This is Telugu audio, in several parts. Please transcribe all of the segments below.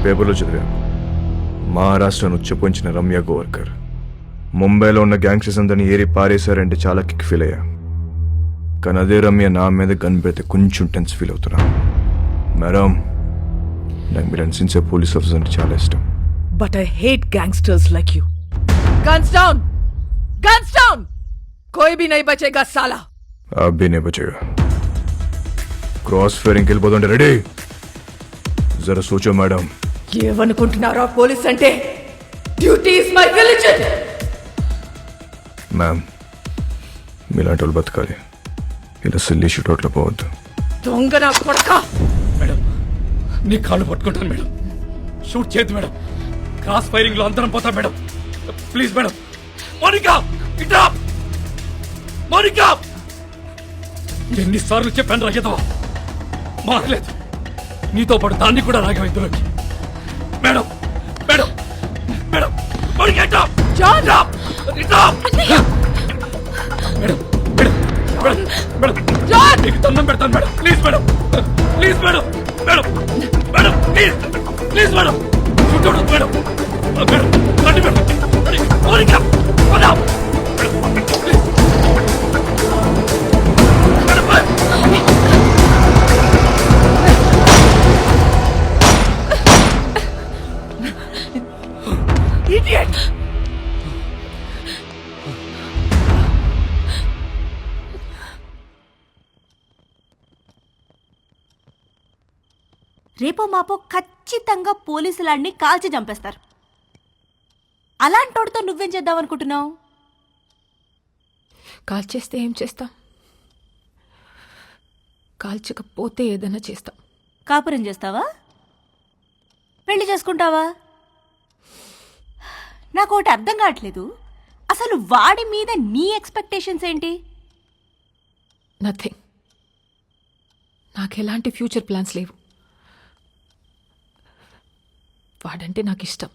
పేపర్లో చదివా. మహారాష్ట్రను ఉచ్చపోంచిన రమ్య గోవర్కర్ ముంబైలో ఉన్న గ్యాంగ్స్టర్స్ అందరినీ ఏరి పారేశారంటే చాలా కిక్ ఫీల్ అయ్యా. కానీ అదే రమ్య నా మీద గన్ పెడితే కొంచెం టెన్స్ ఫీల్ అవుతున్నా. మేడం, నాకు మీరు సిన్సియర్ పోలీస్ ఆఫీసర్ అంటే చాలా ఇష్టం. But I hate gangsters like you. Guns down! Guns down! कोई भी नहीं बचेगा साला. आप भी नहीं बचेगा. क्रॉस फायरिंग के लिए बहुत रेडी. जरा सोचो मैडम. ఏమనుకుంటున్నారా పోలీస్ అంటే? Duty is my religion. Ma'am, మీలాంటి వాళ్ళు బతకాలి, ఇలా సిల్లీ షూట్అవుట్లో పోవద్దు. దొంగ నా కొడక. మేడం, నీ కాళ్ళు పట్టుకుంటాను మేడం. షూట్ చేయద్దు మేడం. క్రాస్ ఫైరింగ్ లో అందరం పోతాం మేడం. Please madam. మోనికా, ఇట్రా. మోనికా, ఎన్నిసార్లు చెప్పాను రాగేదో మారలేదు. నీతో పాటు దాన్ని కూడా రాగం ఇందులోకి. మేడం, మేడం, మేడం, మోనికా ఇట్రా. జాన్, ఇట్రా. Madam, madam, madam, madam, John, నీకు దండం పెడతాను madam. Please madam, please madam, madam, madam, please, please madam. Shoot out madam. Madam, రండి మేడం. మోనికా, వదాం. Madam, please. Madam, idiot. రేపో మాపో ఖచ్చితంగా పోలీసులాడిని కాల్చి చంపేస్తారు. అలాంటోడితో నువ్వేం చేద్దామనుకుంటున్నావు? కాల్చేస్తే ఏం చేస్తాం? కాల్చకపోతే ఏదైనా చేస్తాం. కాపురం చేస్తావా? పెళ్లి చేసుకుంటావా? నాకు ఒకటి అర్థం కావట్లేదు. అసలు వాడి మీద నీ ఎక్స్పెక్టేషన్స్ ఏంటి? నథింగ్. నాకు ఎలాంటి ఫ్యూచర్ ప్లాన్స్ లేవు. వాడంటే నాకు ఇష్టం.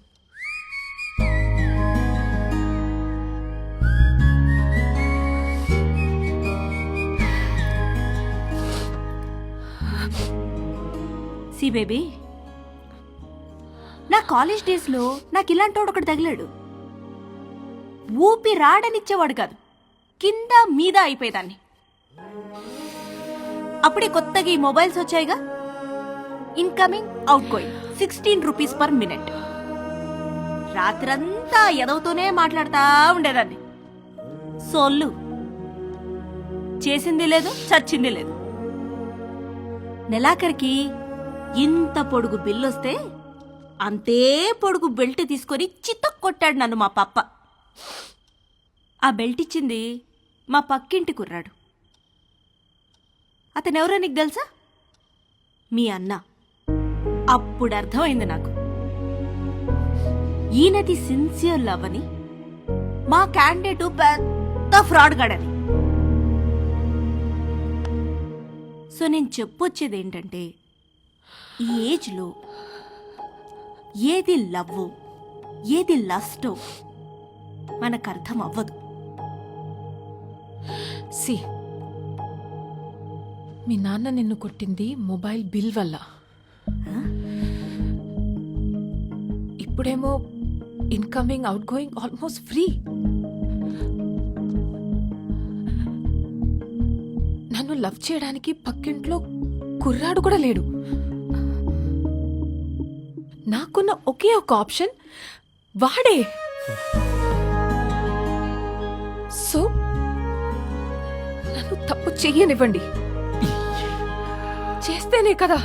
సి బేబీ, నా కాలేజ్ డేస్లో నాకు ఇలాంటోడు ఒకటి తగిలాడు. ఊపి రాడనిచ్చేవాడు కాదు, కింద మీద అయిపోయేదాన్ని. అప్పుడే కొత్తగా ఈ మొబైల్స్ వచ్చాయిగా, incoming outgoing 16 rupees per minute. రాత్రంతా ఎదవుతూనే మాట్లాడుతూ ఉండేదాన్ని. సోళ్ళు చేసింది లేదు, చచ్చింది లేదు. నెలాఖరికి ఇంత పొడుగు బిల్లొస్తే అంతే పొడుగు బెల్ట్ తీసుకొని చితక్ కొట్టాడు నన్ను మా పప్ప. ఆ బెల్ట్ ఇచ్చింది మా పక్కింటి కుర్రాడు. అతనెవరో నీకు తెలుసా? మీ అన్న. అప్పుడు అర్థమైంది నాకు, ఈయనది సిన్సియర్ లవ్ అని, మా క్యాండిడేట్ పెద్ద ఫ్రాడ్ గాడని. సో నేను చెప్పొచ్చేది ఏంటంటే, ఈ ఏజ్లో ఏది లవ్ ఏది లస్టో మనకు అర్థం అవ్వదు. సి, మీ నాన్న నిన్ను కొట్టింది మొబైల్ బిల్ వల్ల. ఇప్పుడేమో incoming out going almost free. నన్ను లవ్ చేయడానికి పక్కింట్లో కుర్రాడు కూడా లేడు. నాకున్న ఒకే ఒక ఆప్షన్ వాడే. సో నన్ను తప్పు చెయ్యనివ్వండి. చేస్తేనే కదా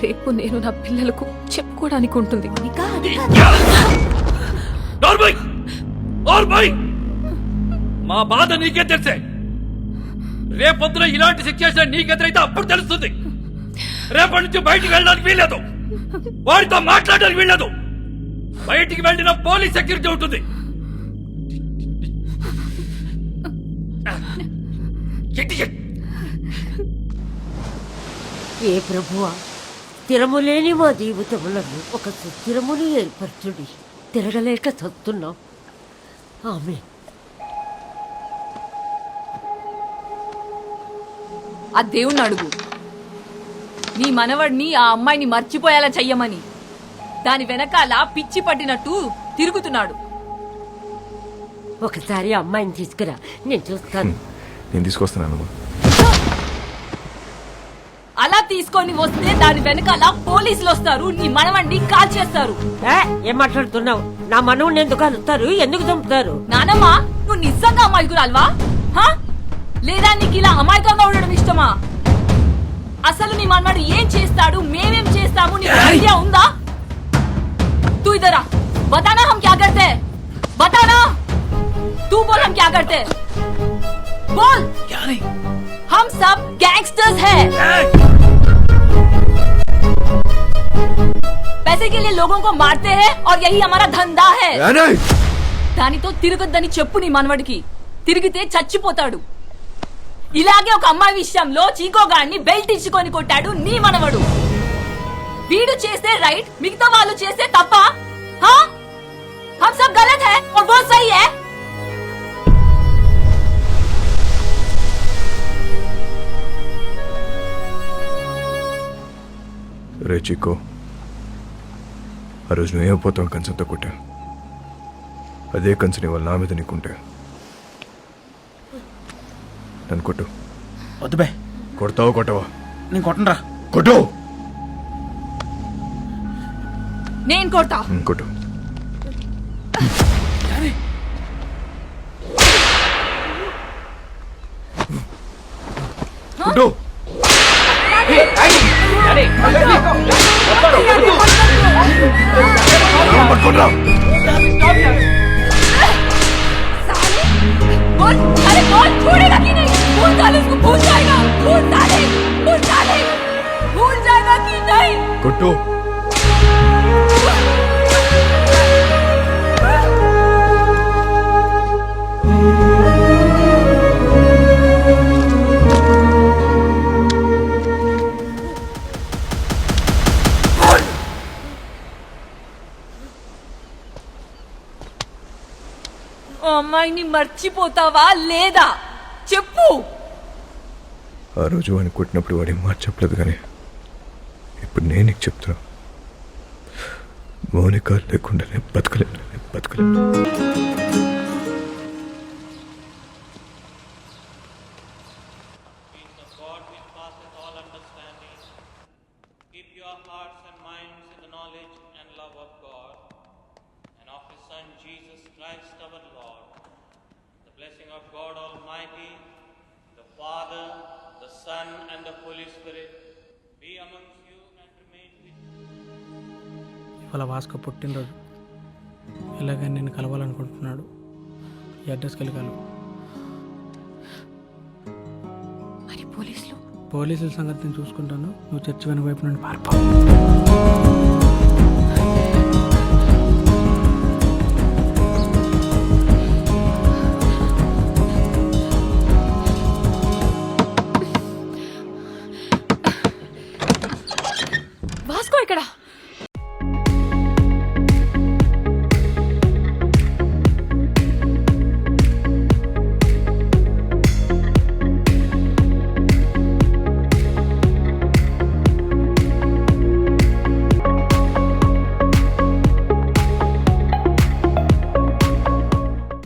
రేపు నేను నా పిల్లలకు చెప్పుకోవడానికి ఉంటుంది. మా బాధ నీకే తెలిసే. రేపొద్దున ఇలాంటి సిచ్యువేషన్ నీకెదురైతే అప్పుడు తెలుస్తుంది. రేపటి నుంచి బయటికి వెళ్ళడానికి వీల్లేదు, వాడితో మాట్లాడడానికి వీల్లేదు. బయటికి వెళ్ళిన పోలీస్ సెక్యూరిటీ ఉంటుంది. ఏ ప్రభువా, స్థిరములేని మా జీవితములను ఒక సుస్థిరముని ఏర్పరచుడి. తిరగలేక చస్తున్నాం. ఆమె ఆ దేవుణ్ణి అడుగు, నీ మనవడిని ఆ అమ్మాయిని మర్చిపోయేలా చెయ్యమని. దాని వెనకాల పిచ్చి పట్టినట్టు తిరుగుతున్నాడు. ఒకసారి అమ్మాయిని తీసుకురా, నేను చూస్తాను. నేను తీసుకొస్తున్నాను. అలా తీసుకొని వస్తే దాని వెనకాల పోలీసులు వస్తారు, నీ మనవణ్ణి కాల్ చేస్తారు. ఏం మాట్లాడుతున్నావు? నా మనవుని ఎందుకు కలుస్తారు? ఎందుకు చంపుతారు? నానమ్మ, నువ్వు నిజంగా అమాయకురాల్వా? హా? లేదా నీకు ఇలా అమాయకంగా ఉండడం ఇష్టమా? అసలు నీ మనవాడు ఏం చేస్తాడు, మేమేం చేస్తాము, నీకు ఐడియా ఉందా? तू इधर आ, बताना हम क्या करते हैं, बताना. तू बोल हम क्या करते हैं, बोल. क्या नहीं हम सब गैंगस्टर्स हैं. पैसे के लिए लोगों को मारते हैं और यही हमारा धंधा है. దానితో తిరగొద్దని చెప్పు నీ మనవడికి. తిరిగితే చచ్చిపోతాడు. ఇలాగే ఒక అమ్మాయి విషయంలో చీకోగాడిని బెల్ట్ ఇచ్చుకొని కొట్టాడు నీ మనవడు. వీడు చేస్తే రైట్, మిగతా వాళ్ళు చేస్తే తప్ప? हाँ? हम सब गलत है और वो सही है. రే చిక్కో, ఆ రోజు నువ్వేమైపోతావు కంచంతో కొట్టా. అదే కంచని వాళ్ళు నా మీద నీకుంటే నన్ను కొట్టు. వద్దు బే, కొడతావా కొట్టవా? నేను కొట్టనరా. కొట్టు. నేను కొడతా. కొట్టు. కొట్టు. పట్టుకోరా. बोल, अरे बोल, छोड़ेगा कि नहीं? भूल साले उसको, भूल जाएगा. भूल साले, भूल साले, भूल जाएगा कि नहीं? కొట్టు. అమ్మాయిని మర్చిపోతావా లేదా చెప్పు. ఆ రోజు వాడిని కొట్టినప్పుడు వాడి మాట చెప్పలేదు, కానీ ఇప్పుడు నేను నీకు చెప్తున్నా. మౌనిక లేకుండా నేను బతకలేను. Peace of God which passeth all understanding, keep your hearts and minds in the knowledge and love of God and of His Son Jesus Christ our Lord. The blessing of God Almighty, the Father, the Son and the Holy Spirit be amongst you and remain with you. ఇవాళ భాస్కర్ పుట్టినరోజు. ఎలాగైనా నేను కలవాలనుకుంటున్నాడు. ఈ అడ్రస్కి వెళ్ళి కలవు. మరి పోలీసులు? పోలీసుల సంగతి నేను చూసుకుంటాను. నువ్వు చర్చి వెనుక వైపు నుండి పారిపో. వాస్కో ఇక్కడ.